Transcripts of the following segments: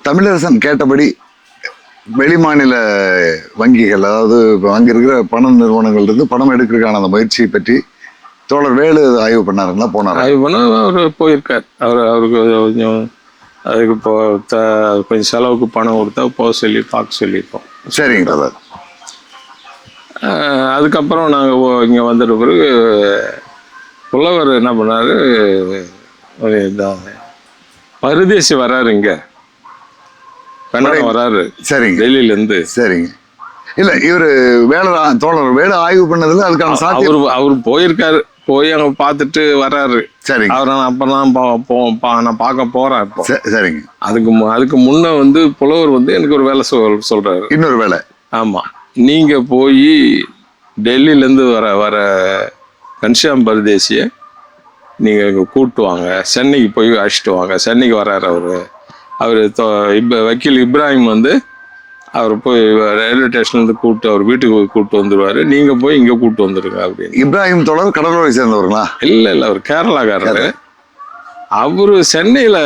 தமிழரசன் கேட்டபடி வெளிமாநில வங்கிகள், அதாவது அங்கே இருக்கிற பண நிறுவனங்கள் இருந்து பணம் எடுக்கிறதுக்கான அந்த முயற்சியை பற்றி தோழர் வேலு ஆய்வு பண்ணாருங்களா? போனார்? ஆய்வு பண்ண அவர் போயிருக்கார். அவருக்கு கொஞ்சம் அதுக்கு இப்போ கொஞ்சம் செலவுக்கு பணம் கொடுத்தா போக சொல்லி பார்க்க சொல்லியிருக்கோம். சரிங்க தோழர். அதுக்கப்புறம் நாங்கள் இங்கே வந்துட்ட பிறகு புலவர் என்ன பண்ணாரு, பரதேசி வராரு, இங்க கன்னடம் வராரு. சரிங்க. டெல்லியில இருந்து. சரிங்க. இல்ல இவரு தோழர் வேலை ஆய்வு பண்ணதுல அதுக்கான அவரு போயிருக்காரு. போய் அங்க பாத்துட்டு வர்றாரு. சரிங்க. அவரை நான் அப்பதான் நான் பார்க்க போறேன் இப்போ. சரிங்க. அதுக்கு முன்ன வந்து புலவர் வந்து எனக்கு ஒரு வேலை சொல்றாரு. இன்னொரு வேலை. ஆமா, நீங்க போய் டெல்லியில இருந்து வர கன்ஷியாம் பரதேசிய நீங்க கூப்பிட்டு வாங்க, சென்னைக்கு போய் அழைச்சிட்டு வாங்க. சென்னைக்கு வர்றாரு அவரு வக்கீல் இப்ராஹிம் வந்து அவர் போய் ரயில்வே ஸ்டேஷன்ல கூப்பிட்டு அவர் வீட்டுக்கு கூப்பிட்டு வந்துருவாரு. நீங்க போய் இங்க கூப்பிட்டு வந்துருங்க அப்படின்னு. இப்ராஹிம் தோழர் கடலூரை சேர்ந்தவர்களா? இல்ல அவர் கேரளாக்காரரு. அவரு சென்னையில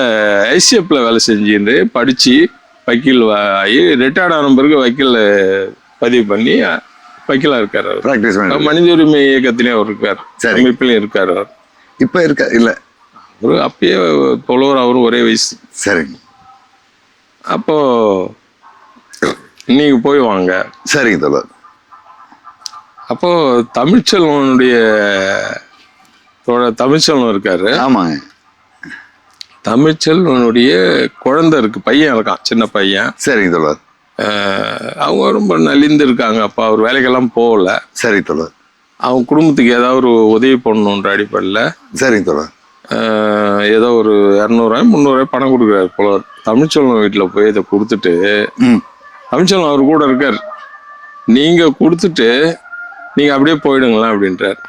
ஐசிஎஃப்ல வேலை செஞ்சுட்டு படிச்சு வக்கீல் ஆகி ரிட்டையர்ட் ஆன பிறகு வக்கீல் பதிவு பண்ணி வக்கீலா இருக்காரு. மனித உரிமை இயக்கத்திலேயே அவர் இருக்காரு, அமைப்பிலையும் இருக்காரு. அவர் இப்ப இருக்க இல்ல, அவரு அப்பயே புலவர், அவரும் ஒரே வயசு. சரிங்க. அப்போ நீங்க போய் வாங்க. சரிங்க தோழர். அப்போ தமிழ்ச்செல்வனுடைய தமிழ்ச்செல்வன் இருக்காரு. ஆமாங்க. தமிழ்ச்செல்வனுடைய குழந்தை இருக்கு, பையன் இருக்கான், சின்ன பையன். சரிங்க தோழர். அவங்க ரொம்ப நலிந்து இருக்காங்க. அப்போ அவர் வேலைக்கெல்லாம் போகல. சரி தோழர். அவங்க குடும்பத்துக்கு ஏதாவது ஒரு உதவி பண்ணணுன்ற அடிப்படையில் சரிங்க தோழர் ஏதோ ஒரு 200-300 பணம் கொடுக்குறாரு புலவர். தமிழ்ச்செல்வன் வீட்டில் போய் இதை கொடுத்துட்டு, தமிழ்ச்செல்வன் அவர் கூட இருக்கார், நீங்க கொடுத்துட்டு நீங்க அப்படியே போயிடுங்களா அப்படின்றார்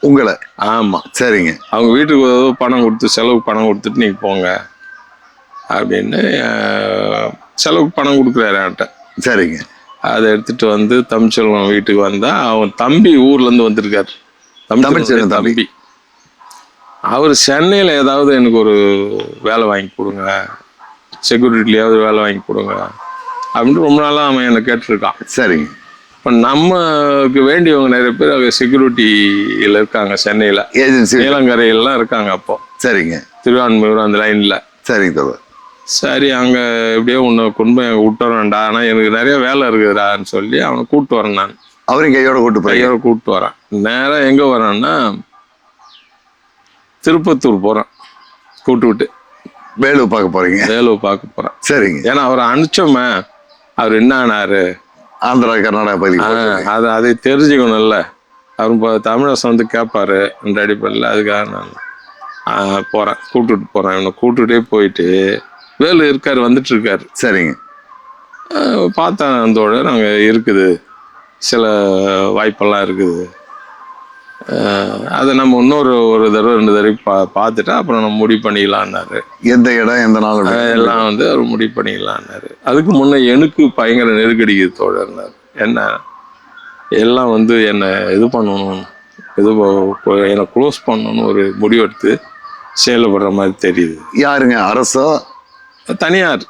உங்களை. ஆமா. சரிங்க. அவங்க வீட்டுக்கு ஏதோ பணம் கொடுத்து, செலவுக்கு பணம் கொடுத்துட்டு நீங்க போங்க அப்படின்னு செலவுக்கு பணம் கொடுக்குறாரு என்கிட்ட. சரிங்க. அதை எடுத்துட்டு வந்து தமிழ்ச்செல்வன் வீட்டுக்கு வந்தா, அவன் தம்பி ஊர்ல இருந்து வந்திருக்காரு. தமிழ்ச்செல்வன் தம்பி. அவர் சென்னையில ஏதாவது எனக்கு ஒரு வேலை வாங்கி கொடுங்க, செக்யூரிட்டிலையாவது வேலை வாங்கி கொடுங்க அப்படின்னு ரொம்ப நாளா அவன் என்னை கேட்டிருக்கான். சரிங்க. இப்போ நமக்கு வேண்டியவங்க நிறைய பேர் அங்கே செக்யூரிட்டியில் இருக்காங்க, சென்னையில் ஏஜென்சி நீலங்கரையிலாம் இருக்காங்க. அப்போ சரிங்க, திருவான்மையூர் அந்த லைன்ல. சரிங்க தோழர். சரி, அங்கே எப்படியோ உன்னை கொண்டு போய் அங்கே விட்டு வரேன்டா, ஆனால் எனக்கு நிறைய வேலை இருக்குதுடான்னு சொல்லி அவனை கூப்பிட்டு வரேன். நான் அவரையும் கையோட கூப்பிட்டு வரேன். நேராக எங்கே வரேன்னா திருப்பத்தூர் போகிறேன். கூப்பிட்டு விட்டு வேலுவை பார்க்க போறீங்க? வேலுவை பார்க்க போகிறேன். சரிங்க. ஏன்னா அவரை அனுப்பிச்சோமே, அவர் என்ன ஆனாரு, ஆந்திரா கர்நாடகா பகுதி, அதை தெரிஞ்சுக்கணும்ல. அவர் தமிழரசன் வந்து கேட்பாரு இந்த அடிப்படையில். அதுக்காக நான் போகிறேன், கூப்பிட்டுட்டு போகிறேன். இவனை கூப்பிட்டுட்டே போயிட்டு வேலு இருக்காரு, வந்துட்டு இருக்காரு. சரிங்க. பார்த்தேன் அதோட நாங்கள் இருக்குது, சில வாய்ப்பெல்லாம் இருக்குது, அதை நம்ம இன்னொரு 1-2 தடவை பார்த்துட்டா அப்புறம் நம்ம முடிவு பண்ணிக்கலான்னாரு. எந்த இடம் எந்த நாள் எல்லாம் வந்து அவர் முடிவு பண்ணிக்கலான்னாரு. அதுக்கு முன்னே எனக்கு பயங்கர நெருக்கடிக்குது தோழர்னாரு. என்ன எல்லாம் வந்து என்னை இது பண்ணணும், என்னை க்ளோஸ் பண்ணணும்னு ஒரு முடிவெடுத்து செயல்படுற மாதிரி தெரியுது. யாருங்க? அரசோ தனியார்?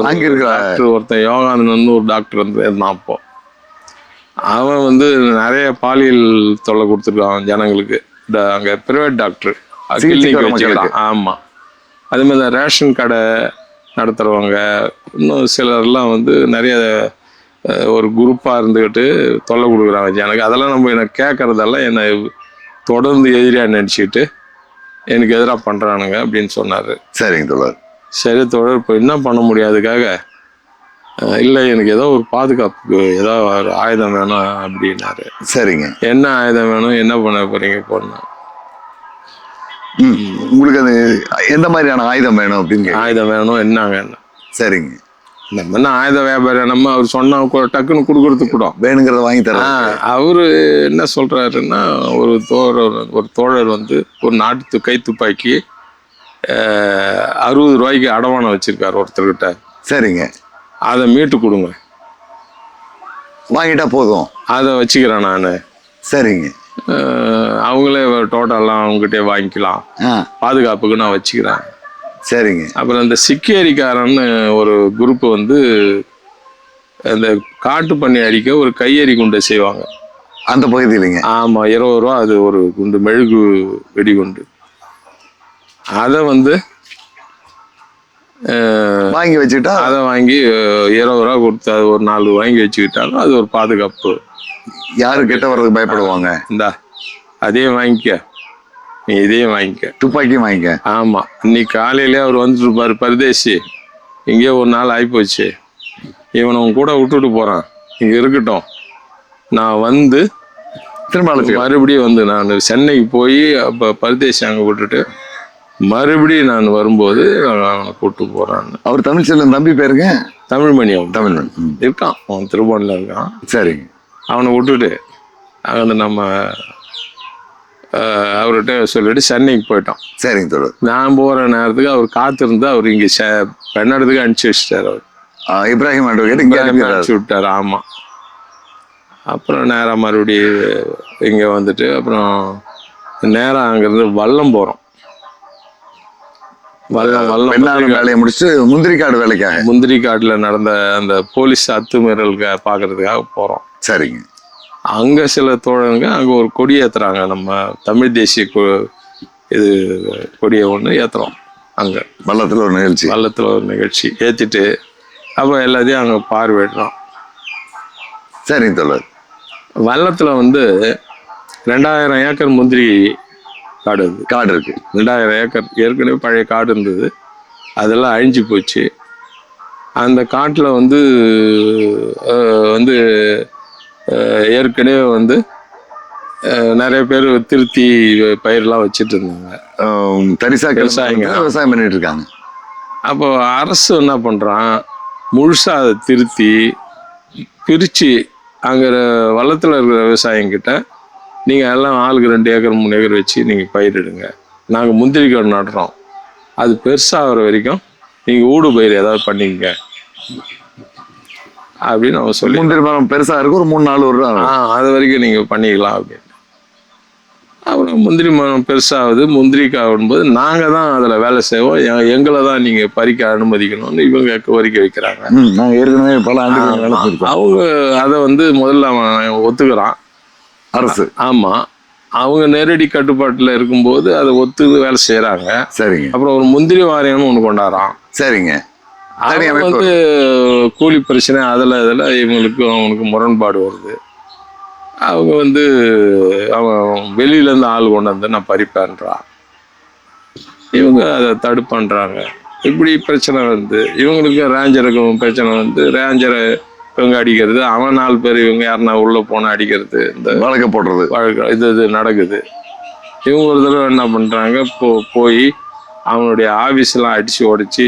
அங்கே இருக்கிற டாக்டர் ஒருத்தன் யோகானந்தன் ஒரு டாக்டர் வந்து இருந்தான். அப்போ அவன் வந்து நிறைய பாலியல் தொல்லை கொடுத்துருக்கான் ஜனங்களுக்கு. அங்கே பிரைவேட் டாக்டர் கிளினிக் வச்சுக்கலாம். ஆமாம். அதே மாதிரி ரேஷன் கடை நடத்துகிறவங்க இன்னும் சிலர்லாம் வந்து நிறைய ஒரு குரூப்பாக இருந்துக்கிட்டு தொல்லை கொடுக்குறாங்க ஜனங்களுக்கு. அதெல்லாம் நம்ம எனக்கு கேட்கறதெல்லாம் என்னை தொடர்ந்து எதிரியாக நினச்சிக்கிட்டு எனக்கு எதிராக பண்ணுறானுங்க அப்படின்னு சொன்னார். சரிங்க தோழர். சரி தோழர், இப்போ என்ன பண்ண முடியாதுக்காக, இல்லை எனக்கு ஏதோ ஒரு பாதுகாப்புக்கு ஏதோ ஒரு ஆயுதம் வேணும் அப்படின்னாரு. சரிங்க. என்ன ஆயுதம் வேணும், என்ன பண்ண போறீங்க பொண்ணு? உங்களுக்கு அது எந்த மாதிரியான ஆயுதம் வேணும் அப்படின்னு? ஆயுதம் வேணும், என்ன வேணும்? சரிங்க. நம்ம என்ன ஆயுத வியாபாரம், நம்ம அவர் சொன்னா டக்குன்னு கொடுக்கறதுக்கு கூட வேணுங்கிறத வாங்கி தர. அவரு என்ன சொல்றாருன்னா, ஒரு தோழர் வந்து ஒரு நாட்டு கை துப்பாக்கி 60 ரூபாய்க்கு அடமானம் வச்சிருக்காரு ஒருத்தர்கிட்ட. சரிங்க. அதை மீட்டு கொடுங்க, வாங்கிட்டா போதும், அதை வச்சுக்கிறேன் நான். சரிங்க. அவங்களே டோட்டல்லாம் அவங்ககிட்டே வாங்கிக்கலாம், பாதுகாப்புக்கு நான் வச்சுக்கிறேன். சரிங்க. அப்புறம் இந்த சிக்கேரிக்காரன்னு ஒரு குரூப் வந்து இந்த காட்டு பண்ணி அடிக்க ஒரு கையெறி குண்டை செய்வாங்க அந்த பகுதியிலங்க. ஆமா, 20 ரூபா அது ஒரு குண்டு, மெழுகு வெடிகுண்டு. அதை வந்து வாங்கி வச்சுக்கிட்டா அதை வாங்கி 20 ரூபா கொடுத்து அது ஒரு 4 வாங்கி வச்சுக்கிட்டாலும் அது ஒரு பாதுகாப்பு. யாரு கிட்ட வர்றதுக்கு பயப்படுவாங்க. இந்தா அதையும் வாங்கிக்க, நீ இதையும் வாங்கிக்க, துப்பாக்கியும் வாங்கிக்க. ஆமா. இன்னைக்கு காலையிலே அவர் வந்துட்டு இருப்பாரு, பரதேசி இங்கே ஒரு நாள் ஆகிப்போச்சு, இவனை உன் கூட விட்டுட்டு போறான், இங்க இருக்கட்டும், நான் வந்து திரும்ப மறுபடியும் வந்து நான் சென்னைக்கு போய் அப்ப பரதேசி அங்க விட்டுட்டு மறுபடியும் நான் வரும்போது அவனை கூட்டு போறான்னு. அவர் தமிழ்ச்செல்வன் தம்பி பேருங்க தமிழ்மணி. அவன் தமிழ்மணி இருக்கான், அவன் திருப்பூர்ல இருக்கான். சரிங்க. அவனை விட்டுட்டு அங்கே நம்ம அவர்கிட்ட சொல்லிட்டு சென்னைக்கு போயிட்டோம். சரிங்க தோழர். நான் போற நேரத்துக்கு அவர் காத்திருந்து அவர் இங்க பெண்ணடத்துக்கு அனுப்பிச்சு வச்சுட்டாரு. அவர் இப்ராஹிம் அனுப்பிச்சு விட்டாரு. ஆமா. அப்புறம் நேராக மறுபடியும் இங்க வந்துட்டு அப்புறம் நேராக அங்கிருந்து வல்லம் போறோம். வேலையை முடிச்சு முந்திரி காடு வேலைக்காக முந்திரி காட்டுல நடந்த அந்த போலீஸ் அத்துமீறலுக்கு பாக்குறதுக்காக போறோம். சரிங்க. அங்க சில தோழங்க அங்க ஒரு கொடி ஏத்துறாங்க, நம்ம தமிழ் தேசிய இது கொடியை ஒண்ணு ஏத்துறோம். அங்க வல்லத்துல ஒரு நிகழ்ச்சி ஏத்திட்டு அப்ப எல்லாத்தையும் அங்க பார்வையிடுறோம். சரிங்க தோழர். வல்லத்துல வந்து 2000 ஏக்கர் முந்திரி காடு இருக்கு. 2000 ஏக்கர் ஏற்கனவே பழைய காடு இருந்தது, அதெல்லாம் அழிஞ்சு போச்சு. அந்த காட்டுல வந்து ஏற்கனவே வந்து நிறைய பேர் திருத்தி பயிரெல்லாம் வச்சுட்டு இருந்தாங்க, தரிசா விவசாயம் பண்ணிட்டு இருக்காங்க. அப்போ அரசு என்ன பண்றான், முழுசா அதை திருத்தி பிரிச்சு அங்க வள்ளத்துல இருக்கிற விவசாயிங்கிட்ட நீங்கள் எல்லாம் ஆளுக்கு 2 ஏக்கர் 3 ஏக்கர் வச்சு நீங்கள் பயிரிடுங்க, நாங்கள் முந்திரி காடு நடுறோம், அது பெருசாகிற வரைக்கும் நீங்கள் ஊடு பயிர் ஏதாவது பண்ணிக்கங்க அப்படின்னு அவன் சொல்லி. முந்திரி மரம் பெருசாக இருக்கும், ஒரு 3-4 வருடம் அது வரைக்கும் நீங்கள் பண்ணிக்கலாம் அப்படின்னு. அப்புறம் முந்திரி மரம் பெருசாகுது, முந்திரிக்காய் விடும்போது நாங்கள் தான் அதில் வேலை செய்வோம், எங்களை தான் நீங்கள் பறிக்க அனுமதிக்கணும்னு இவங்க கோரிக்கை வைக்கிறாங்க. நாங்கள் ஏற்கனவே பல ஆண்டுகள் அவங்க அதை வந்து முதல்ல அவன் ஒத்துக்கிறான் அரசு. ஆமா, அவங்க நேரடி கட்டுப்பாட்டுல இருக்கும்போது அதை ஒத்து வேலை செய்யறாங்க. சரிங்க. அப்புறம் ஒரு முந்திரி வாரியம்னு ஒண்ணு கொண்டாடுறான். சரிங்க. வந்து கூலி பிரச்சனை அதுல இவங்களுக்கு அவனுக்கு முரண்பாடு வருது. அவங்க வந்து அவன் வெளியில இருந்து ஆள் கொண்டு வந்து நான் பறிப்பேன்றான், இவங்க அதை தடுப்பண்றாங்க. இப்படி பிரச்சனை வந்து இவங்களுக்கு ரேஞ்சருக்கும் பிரச்சனை வந்து ரேஞ்சரை இவங்க அடிக்கிறது, அவன் 4 பேர் இவங்க யாருன்னா உள்ள போன அடிக்கிறது, இந்த வழக்க போடுறது இது நடக்குது. இவங்க ஒரு தடவை என்ன பண்றாங்க, போய் அவனுடைய ஆபீஸ்லாம் அடிச்சு உடைச்சி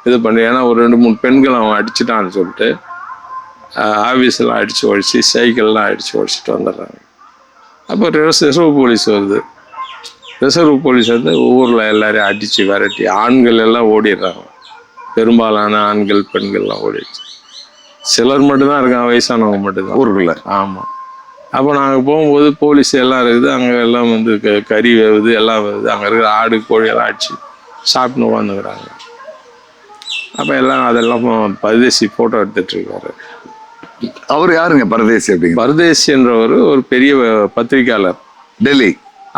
இது பண்ணி, ஏன்னா ஒரு 2-3 பெண்கள் அவன் அடிச்சுட்டான்னு சொல்லிட்டு ஆபீஸ்லாம் அடிச்சு உடைச்சி சைக்கிள்லாம் அடிச்சு உடைச்சிட்டு வந்துடுறாங்க. அப்போ ரிசர்வ் போலீஸ் வருது. ரிசர்வ் போலீஸ் வந்து ஊர்ல எல்லாரையும் அடிச்சு விரட்டி ஆண்கள் எல்லாம் ஓடிடுறாங்க. பெரும்பாலான ஆண்கள் பெண்கள்லாம் ஓடிடுச்சு. சிலர் மட்டும்தான் இருக்காங்க, வயசானவங்க மட்டும்தான் ஊருக்குள்ள. ஆமா. அப்போ நாங்கள் போகும்போது போலீஸ் எல்லாம் இருக்குது, அங்கே எல்லாம் வந்து கறி வேவுது, எல்லாம் வேவுது, அங்கே இருக்கிற ஆடு கோழி எல்லாம் அடிச்சு சாப்பிட்டு உட்காந்துக்கிறாங்க. அப்போ எல்லாம் அதெல்லாம் பரதேசி போட்டோ எடுத்துட்டு இருக்காரு. அவர் யாருங்க பரதேசி? அப்படிங்க பரதேசின்றவர் ஒரு பெரிய பத்திரிகையாளர், டெல்லி.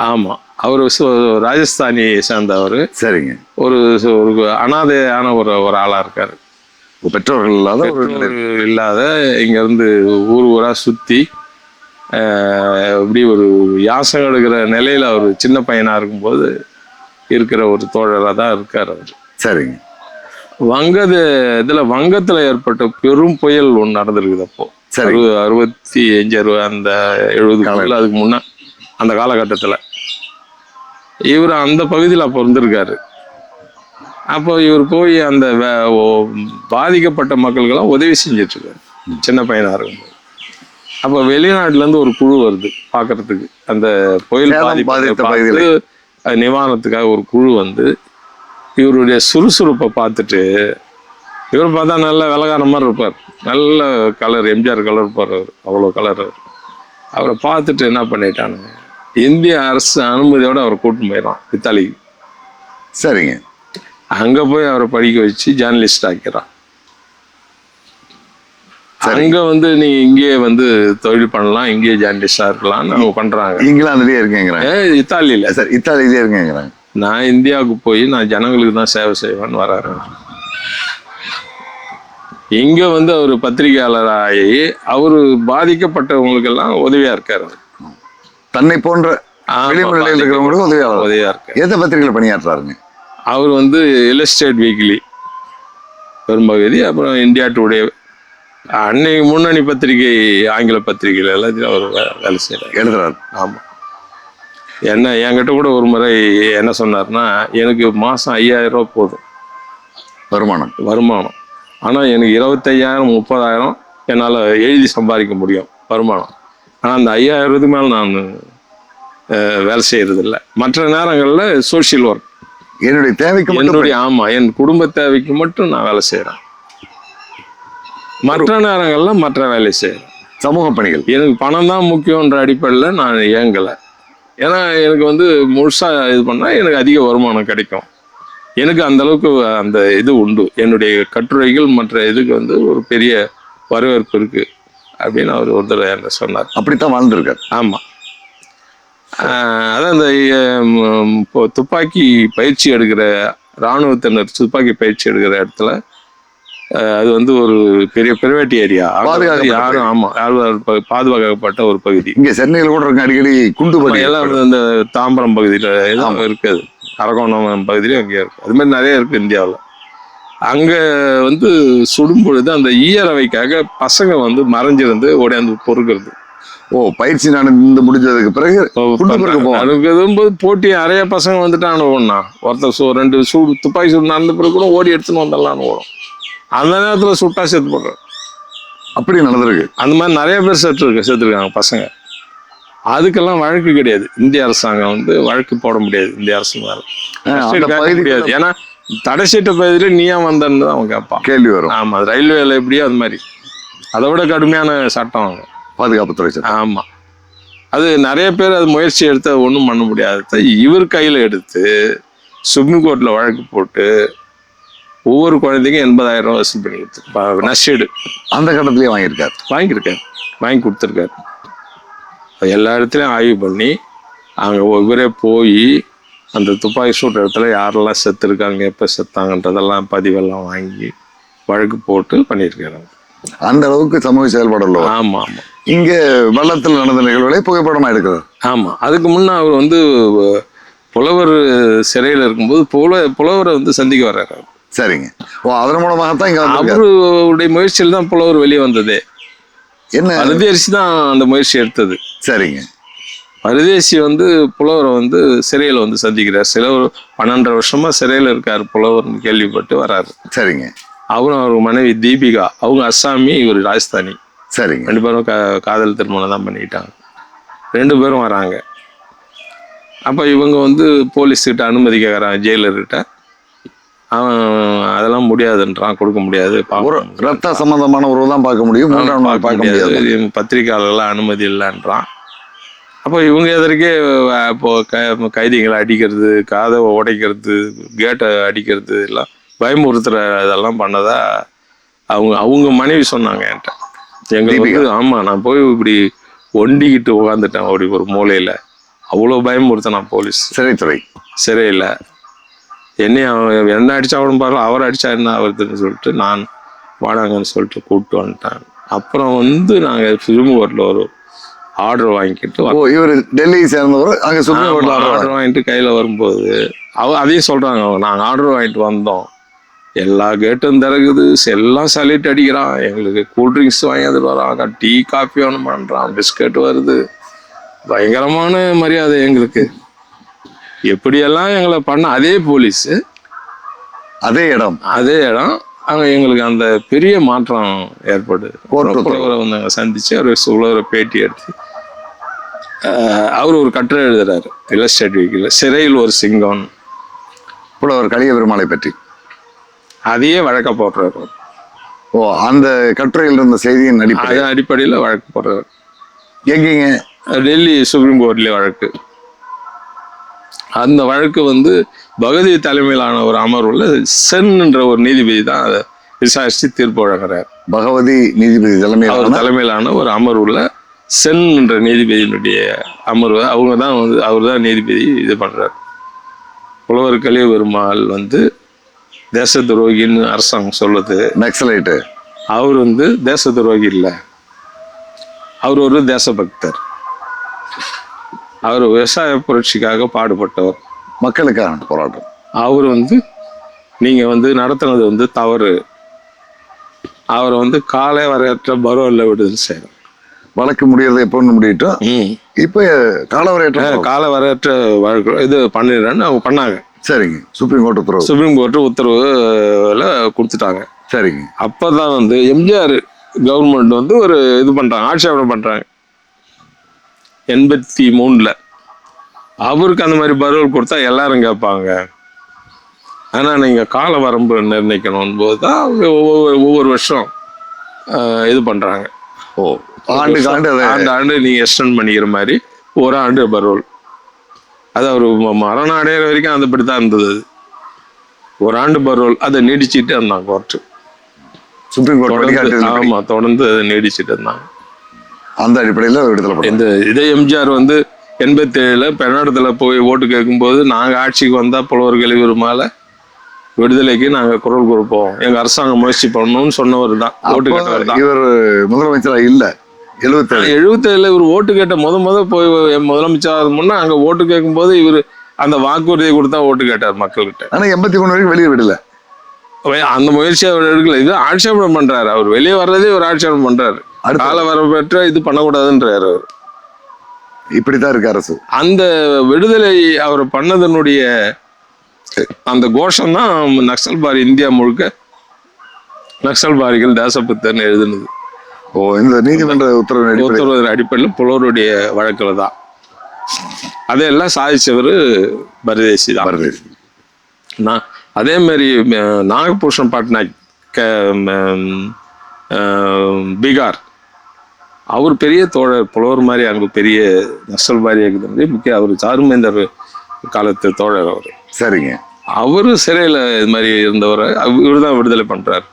ஆமா, அவர் ராஜஸ்தானியை சேர்ந்தவர். சரிங்க. ஒரு அனாதையான ஒரு ஆளா இருக்காரு. பெற்றோர்கள் இல்லாத இங்க இருந்து ஊரா சுத்தி இப்படி ஒரு யாசகம் எடுக்கிற நிலையில அவர் சின்ன பையனா இருக்கும்போது இருக்கிற ஒரு தோழராக தான் இருக்கார் அவர். சரிங்க. வங்கத்துல ஏற்பட்ட பெரும் புயல் ஒன்று நடந்திருக்குது. அப்போ 65 அந்த 70 அதுக்கு முன்ன அந்த காலகட்டத்துல இவர் அந்த பகுதியில் அப்போ இருந்திருக்காரு. அப்போ இவர் போய் அந்த பாதிக்கப்பட்ட மக்களுக்கெல்லாம் உதவி செஞ்சிட்டு இருக்காரு சின்ன பையனா இருக்கும்போது. அப்போ வெளிநாட்டுல இருந்து ஒரு குழு வருது பாக்குறதுக்கு, அந்த புயல் பாதிப்பு நிவாரணத்துக்காக ஒரு குழு வந்து இவருடைய சுறுசுறுப்பை பார்த்துட்டு, இவர் பார்த்தா நல்ல வெள்ளக்கார மாதிரி இருப்பார், நல்ல கலர், எம்ஜிஆர் கலர் இருப்பார் அவர், அவ்வளோ கலர். அவரை பார்த்துட்டு என்ன பண்ணிட்டானுங்க, இந்திய அரசு அனுமதியோட அவரை கூட்டின்னு போயிடலாம் இத்தாலிக்கு. சரிங்க. அங்க போய் அவரை படிக்க வச்சு ஜேர்னலிஸ்ட் ஆக்கிறான். அங்க வந்து நீ இங்கேயே வந்து தொழில் பண்ணலாம், இங்கேயே ஜேர்னலிஸ்டா இருக்கலாம்னு அவங்க பண்றாங்க. இங்கிலாந்துலயே இருக்கேங்கிறாங்க. இத்தாலியில சார் இத்தாலியிலே இருக்கேங்கிறாங்க. நான் இந்தியாவுக்கு போய் நான் ஜனங்களுக்கு தான் சேவை செய்வேன்னு வராரு. இங்க வந்து அவர் பத்திரிகையாளராகி அவரு பாதிக்கப்பட்டவங்களுக்கெல்லாம் உதவியா இருக்காரு. தன்னை போன்ற நிலையில் இருக்கிறவங்களுக்கு உதவியா இருக்காரு. எந்த பத்திரிகையில பணியாற்றுறாருங்க? அவர் வந்து இல்லஸ்ட்ரேட் வீக்லி பெரும்பகுதி, அப்புறம் இந்தியா டுடே, அன்னைக்கு முன்னணி பத்திரிகை, ஆங்கில பத்திரிகைகள் எல்லாத்தையும் அவர் வேலை செய்யறாரு, எழுதுறாரு. ஆமா. என்கிட்ட கூட ஒரு முறை என்ன சொன்னார்னா, எனக்கு மாசம் 5000 ரூபாய் போதும் வருமானம். ஆனா எனக்கு 25,000 30,000 என்னால எழுதி சம்பாதிக்க முடியும் வருமானம். ஆனா அந்த 5000 மேல நான் வேலை செய்யறது இல்லை. மற்ற நேரங்கள்ல சோசியல் ஒர்க், என்னுடைய தேவைக்கு, என் குடும்ப தேவைக்கு மட்டும் நான் வேலை செய்யறேன். மற்ற நேரங்கள்ல மற்ற வேலை செய்யறேன், சமூக பணிகள். எனக்கு பணம் தான் முக்கியன்ற அடிப்படையில் நான் இயங்கலை. ஏன்னா எனக்கு வந்து முழுசா இது பண்ணா எனக்கு அதிக வருமானம் கிடைக்கும். எனக்கு அந்த அளவுக்கு அந்த இது உண்டு. என்னுடைய கட்டுரைகள் மற்ற இதுக்கு வந்து ஒரு பெரிய வரவேற்பு இருக்கு அப்படின்னு அவர் ஒரு தடவை என்ன சொன்னார். அப்படித்தான் வாழ்ந்துருக்கார். ஆமா. அதான் இந்த இப்போ துப்பாக்கி பயிற்சி எடுக்கிற இராணுவத்தினர் துப்பாக்கி பயிற்சி எடுக்கிற இடத்துல அது வந்து ஒரு பெரிய பிரைவேட் ஏரியா, யாரும் யாரும் பாதுகாக்கப்பட்ட ஒரு பகுதி. இங்க சென்னையில் கூட இருக்கு, அடிக்கடி குண்டு எல்லாம் இந்த தாம்பரம் பகுதியில எல்லாம் இருக்குது, அரக்கோணம் பகுதியிலும் அங்கேயே இருக்கு. அது மாதிரி நிறைய இருக்கு இந்தியாவில். அங்க வந்து சுடும் பொழுது அந்த ஈயரவைக்காக பசங்க வந்து மறைஞ்சிருந்து ஓடியாந்து பொறுக்கிறது. பயிற்சி நடந்து முடிஞ்சதுக்கு பிறகு அதுக்கு போட்டி நிறைய பசங்க வந்துட்டான்னு ஓடனா, ஒருத்தர் 2 சூடு துப்பாக்கி சூடு நடந்த பிறகு கூட ஓடி எடுத்துன்னு வந்துடலான்னு ஓடும். அந்த நேரத்துல சுட்டா செத்து போடுற அப்படி நடந்திருக்கு. அந்த மாதிரி நிறைய பேர் செத்துருக்காங்க பசங்க. அதுக்கெல்லாம் வழக்கு கிடையாது. இந்திய அரசாங்கம் வந்து வழக்கு போட முடியாது. இந்திய அரசு முடியாது. ஏன்னா தடை சீட்ட பகுதியில நீயா வந்தன்னு தான் அவன் கேட்பான், கேள்வி வரும். ஆமா, ரயில்வேல எப்படியோ அது மாதிரி அதை விட கடுமையான சட்டம் அவங்க பாதுகாப்புத்துறை சட்டம். ஆமா. அது நிறைய பேர் அது முயற்சி எடுத்து ஒன்றும் பண்ண முடியாது. இவர் கையில எடுத்து சுப்ரீம் கோர்ட்ல வழக்கு போட்டு ஒவ்வொரு குழந்தைக்கும் 80,000 ரூபாய் வசூல் பண்ணி கொடுத்து நஷ்டீடு அந்த கட்டத்திலேயே வாங்கி கொடுத்துருக்காரு. எல்லா இடத்துலையும் ஆய்வு பண்ணி அங்கே இவரே போய் அந்த துப்பாக்கி சூட்டு இடத்துல யாரெல்லாம் செத்துருக்காங்க, எப்போ செத்தாங்கன்றதெல்லாம் பதிவெல்லாம் வாங்கி வழக்கு போட்டு பண்ணியிருக்காரு. அந்த அளவுக்கு சமூக செயல்பாடு. ஆமா. இங்க வெள்ளத்தில் நடந்த நிகழ்வுகளை புகைப்படமா எடுக்கிறார். ஆமா. அதுக்கு முன்ன அவர் வந்து புலவர் சிறையில் இருக்கும்போது புலவரை வந்து சந்திக்க வர்றாரு. சரிங்க. அதன் மூலமாகத்தான் இங்க அவருடைய முயற்சியில் தான் புலவர் வெளியே வந்தது. என்ன பரதேசி தான் அந்த முயற்சி எடுத்தது. சரிங்க. பரதேசி வந்து புலவரை வந்து சிறையில் வந்து சந்திக்கிறார். சில ஒரு 12 வருஷமா சிறையில் இருக்காரு புலவர்னு கேள்விப்பட்டு வர்றாரு. சரிங்க. அவரும் அவர் மனைவி தீபிகா, அவங்க அஸ்ஸாமி, இவர் ராஜஸ்தானி. சரிங்க. 2 பேரும் காதல் திருமணம் தான் பண்ணிக்கிட்டாங்க. 2 பேரும் வராங்க. அப்ப இவங்க வந்து போலீஸ்கிட்ட அனுமதி கேட்கறாங்க, ஜெயிலர்கிட்ட. அவன் அதெல்லாம் முடியாதுன்றான், கொடுக்க முடியாது. ரத்த சம்பந்தமான உறவு தான் பார்க்க முடியும், பார்க்க முடியாது, பத்திரிகையாளர்லாம் அனுமதி இல்லைன்றான். அப்போ இவங்க எதற்கே இப்போ கைதிகளை அடிக்கிறது, காதை உடைக்கிறது, கேட்டை அடிக்கிறது, எல்லாம் பயமுறுத்துற இதெல்லாம் பண்ணதா அவங்க மனைவி சொன்னாங்க என்கிட்ட. எங்களுக்கு வந்து ஆமா, நான் போய் இப்படி ஒண்டிக்கிட்டு உட்காந்துட்டேன் அப்படி ஒரு மூலையில. அவ்வளோ பயமுறுத்தினான் போலீஸ், சிறையில். என்ன அடிச்சா அவனு பாரு, அவர் அடிச்சா என்ன ஆகுதுன்னு சொல்லிட்டு நான் வாடாங்கன்னு சொல்லிட்டு கூப்பிட்டு வந்துட்டேன். அப்புறம் வந்து நாங்கள் சுப்ரீம் கோர்ட்ல ஒரு ஆர்டர் வாங்கிக்கிட்டு, இவர் டெல்லி சேர்ந்தவர், அங்கே சுப்ரீம் கோர்ட்ல ஆர்டர் வாங்கிட்டு கையில் வரும்போது அதையும் சொல்றாங்க, நாங்கள் ஆர்டர் வாங்கிட்டு வந்தோம், எல்லா கேட்டும் திறகுது, எல்லாம் சலிட்டு அடிக்கிறான், எங்களுக்கு கூல்ட்ரிங்க்ஸ் வாங்கி வராங்க, டீ காஃபி ஒன்று பண்றான், பிஸ்கட் வருது, பயங்கரமான மரியாதை எங்களுக்கு. எப்படியெல்லாம் எங்களை பண்ண அதே போலீஸ், அதே இடம் அங்கே எங்களுக்கு அந்த பெரிய மாற்றம் ஏற்படுது. புலவரை வந்து அங்கே சந்திச்சு அவர் புலவரை பேட்டி எடுத்து அவர் ஒரு கட்டுரை எழுதுறாரு இல்லஸ்ட்ரேட் வீக்கில், சிறையில் ஒரு சிங்கம், புலவர் கலிய பெருமாளை பற்றி. அதையே வழக்க போடுறாரு. அந்த கட்டுரையில் இருந்த செய்தியின் அடிப்படையில் வழக்கு போடுறாரு. எங்கீங்க? டெல்லி சுப்ரீம் கோர்ட்லேயே வழக்கு. அந்த வழக்கு வந்து பகவதி தலைமையிலான ஒரு அமர்வுல சென் என்ற ஒரு நீதிபதி தான் அதை விசாரிச்சு தீர்ப்பு வழங்குறார். பகவதி நீதிபதி அவர் தலைமையிலான ஒரு அமர்வுல சென் என்ற நீதிபதியினுடைய அமர்வு, அவங்க தான் வந்து அவர் தான் நீதிபதி இது பண்றார். புலவர் கலிய பெருமாள் வந்து தேச துரோகின்னு அரசாங்கம் சொல்லுது. நக்சலைட்டு. அவர் வந்து தேச துரோகி இல்லை, அவர் ஒரு தேசபக்தர். அவர் விவசாய புரட்சிக்காக பாடுபட்டவர், மக்களுக்கான போராட்டம். அவர் வந்து நீங்க வந்து நடத்துனது வந்து தவறு, அவரை வந்து காலை வரையற்ற பரோல்ல விடுதலை செய்யணும். வழக்கு முடியறதை எப்போ முடியட்டும், இப்ப கால வரையற்ற வழக்கு இது பண்ணிடுறேன்னு அவங்க பண்ணாங்க. சரிங்க. சுப்ரீம் கோர்ட் உத்தரவு. சுப்ரீம் கோர்ட் உத்தரவுல கொடுத்துட்டாங்க. சரிங்க. அப்பதான் வந்து எம்ஜிஆர் கவர்மெண்ட் வந்து ஒரு இது பண்றாங்க, ஆட்சேபனை பண்றாங்க 83ல. அவருக்கு அந்த மாதிரி பரோல் கொடுத்தா எல்லாரும் கேட்பாங்க. ஆனா நீங்க கால வரம்பு நிர்ணயிக்கணும் போதுதான் ஒவ்வொரு வருஷம் இது பண்றாங்க. ஆண்டு நீங்க எக்ஸ்டெண்ட் பண்ணிக்கிற மாதிரி ஒரு ஆண்டு பரோல். அது அவர் மரணம் அடையிற வரைக்கும் அதுபடிதான் இருந்தது. ஒரு ஆண்டு பரோல் அதை நீடிச்சுட்டு இருந்தாங்க கோர்ட்டு, சுப்ரீம் கோர்ட். ஆமா, தொடர்ந்து அதை நீடிச்சுட்டு இருந்தாங்க. அந்த அடிப்படையில் விடுதலை. இந்த இதே எம்ஜிஆர் வந்து 87ல பெண்ணாடத்துல போய் ஓட்டு கேட்கும்போது, நாங்க ஆட்சிக்கு வந்தா புலவர் கலிய பெருமாளை விடுதலைக்கு நாங்க குரல் கொடுப்போம், எங்க அரசாங்கம் முயற்சி பண்ணணும்னு சொன்னவர் தான், ஓட்டு கேட்டவர் தான். இவர் முதலமைச்சரா இல்ல 77ல இவர் ஓட்டு கேட்ட முத போய் முதலமைச்சர் முன்னா அங்க ஓட்டு கேட்கும் போது இவர் அந்த வாக்குறுதியை கொடுத்தா ஓட்டு கேட்டார் மக்கள்கிட்ட. ஆனா 83 வரைக்கும் வெளியே விடல, அந்த முயற்சியை அவர் எடுக்கல. இது ஆட்சேபனை பண்றாரு, அவர் வெளியே வர்றதே ஒரு ஆட்சேபனை பண்றாரு, கால வரப்பெற்ற இது பண்ணக்கூடாதுன்றாரு அவர். இப்படித்தான் இருக்கு அரசு. அந்த விடுதலை அவர் பண்ணதனுடைய அந்த கோஷம் தான் நக்சல்பாரி, இந்தியா முழுக்க நக்சல்பாரிகள் தேசபக்தர்னு எழுதுனது. இந்த நீதிமன்ற உத்தரவு அடிப்படையில் புலவருடைய வழக்குல தான். அதையெல்லாம் சாதிச்சவர் பரதேசி தான். அதே மாதிரி நாகபூஷன் பட்நாயக் பீகார், அவர் பெரிய தோழர், புலவர் மாதிரி அங்கே பெரிய நக்சல்பாரி முக்கிய அவர் சாருமேந்தர் காலத்து தோழர் அவர். சரிங்க. அவரு சிறையில இது மாதிரி இருந்தவரை இவர் தான் விடுதலை பண்றார்.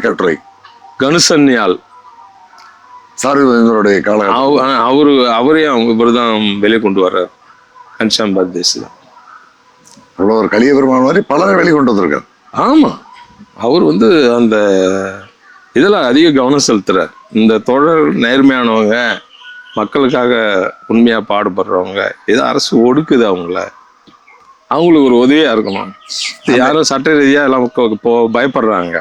கட்டுரை கனுசன்யால் சாருடைய கால அவரையும் அவங்க இவர் தான் வெளியே கொண்டு வர்றார். கன்ஷாம் பர்தேசி தான். ஒரு கலிய பெருமாள் மாதிரி பலரை வெளியே கொண்டு வந்திருக்கார். ஆமா, அவர் வந்து அந்த இதெல்லாம் அதிக கவனம் செலுத்துறார். இந்த தொடர் நேர்மையானவங்க, மக்களுக்காக உண்மையா பாடுபடுறவங்க, ஏதோ அரசு ஒடுக்குது அவங்களுக்கு ஒரு உதவியா இருக்கணும். யாரும் சட்ட ரீதியா எல்லாம் பயப்படுறாங்க.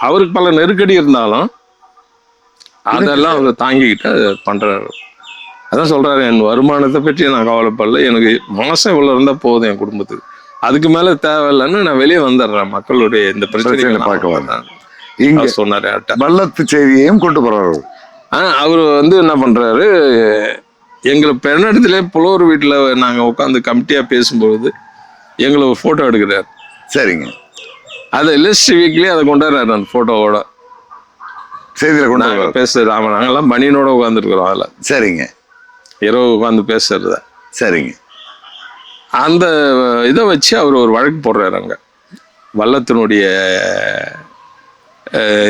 அவருக்கு பல நெருக்கடி இருந்தாலும் அதெல்லாம் அவர் தாங்கிக்கிட்டு பண்றாரு. அதான் சொல்றாரு, என் வருமானத்தை பற்றி நான் கவலைப்படல, எனக்கு மாசம் இவ்வளவு இருந்தா போதும் என் குடும்பத்துக்கு, அதுக்கு மேல தேவையில்லைன்னு நான் வெளியே வந்துடுறேன், மக்களுடைய இந்த பிரச்சனைகளை பார்க்க வந்தேன் இங்க சொன்னாரு. வல்லத்து செய்தியையும் கொண்டு போறாரு. அவர் வந்து என்ன பண்றாரு, எங்களை பெண்ணடத்துல புலவர் வீட்டுல நாங்க உட்காந்து கமிட்டியா பேசும்பொழுது எங்களை ஒரு போட்டோ எடுக்கிறாரு. சரிங்க. அதை லிஸ்ட் வீக்லி அதை கொண்டாடுறாரு, அந்த போட்டோவோட செய்தியில கொண்டு பேசுறது. ஆமா, நாங்கெல்லாம் பனியனோட உட்காந்துருக்கிறோம் அதுல. சரிங்க. இரவு உட்காந்து பேசுறத. சரிங்க. அந்த இதை வச்சு அவர் ஒரு வழக்கு போடுறாரு அங்க. வல்லத்தினுடைய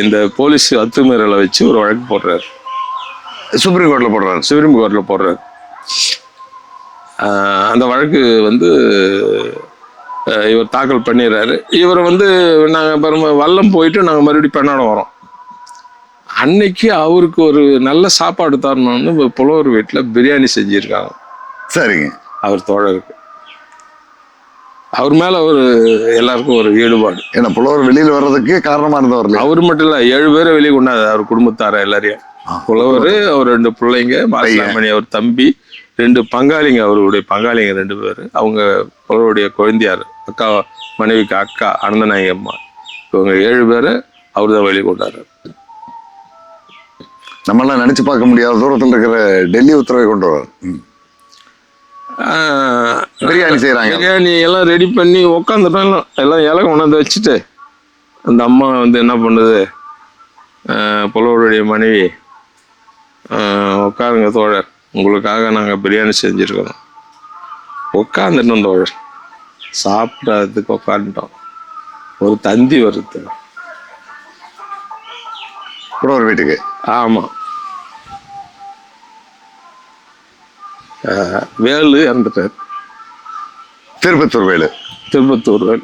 இந்த போலீஸ் அத்துமீறலை வச்சு ஒரு வழக்கு போடுறாரு. சுப்ரீம் கோர்ட்ல போடுறாரு. அந்த வழக்கு வந்து இவர் தாக்கல் பண்ணிடுறாரு. இவரை வந்து நாங்கள் வல்லம் போயிட்டு நாங்கள் மறுபடியும் பெண்ணாடம் வரோம். அன்னைக்கு அவருக்கு ஒரு நல்ல சாப்பாடு தரணும்னு புலவர் வீட்டில் பிரியாணி செஞ்சிருக்காங்க. சரிங்க. அவர் தோழருக்கு, அவர் மேல ஒரு எல்லாருக்கும் ஒரு ஈடுபாடு. ஏன்னா புலவர் வெளியில் வர்றதுக்கு காரணமா இருந்தவர் அவர் மட்டும் இல்ல, 7 பேரை வெளியே கொண்டாது அவர் குடும்பத்தார எல்லாரையும். புலவர், அவர் 2 பிள்ளைங்க, மாசிலாமணி அவர் தம்பி, 2 பங்காளிங்க, அவருடைய பங்காளிங்க 2 பேர், அவங்க புலவருடைய குழந்தையார், அக்கா மனைவிக்கு அக்கா அனந்தநாயகி அம்மா, இவங்க 7 பேரை அவர் தான் வெளியே கொண்டாரு. நம்மளாம் நினைச்சு பார்க்க முடியாத தூரத்தில் இருக்கிற டெல்லி உத்தரவை கொண்டு வர பிரியாணி செய்யறாங்க. பிரியாணி எல்லாம் ரெடி பண்ணி உக்காந்துட்டோம். எல்லாம் இலை கொண்டாந்து வச்சுட்டு அந்த அம்மா வந்து என்ன பண்ணுது, புலவருடைய மனைவி, உட்காருங்க தோழர், உங்களுக்காக நாங்கள் பிரியாணி செஞ்சுருக்கிறோம், உட்காந்துட்டோம் தோழர், சாப்பிட்றதுக்கு உட்காந்துட்டோம். ஒரு தந்தி வருது. புலவர் வீட்டுக்கு. ஆமா. வேலு இறந்துட்டார். திருப்பத்தூர் வேலு. திருப்பத்தூர் வேலு.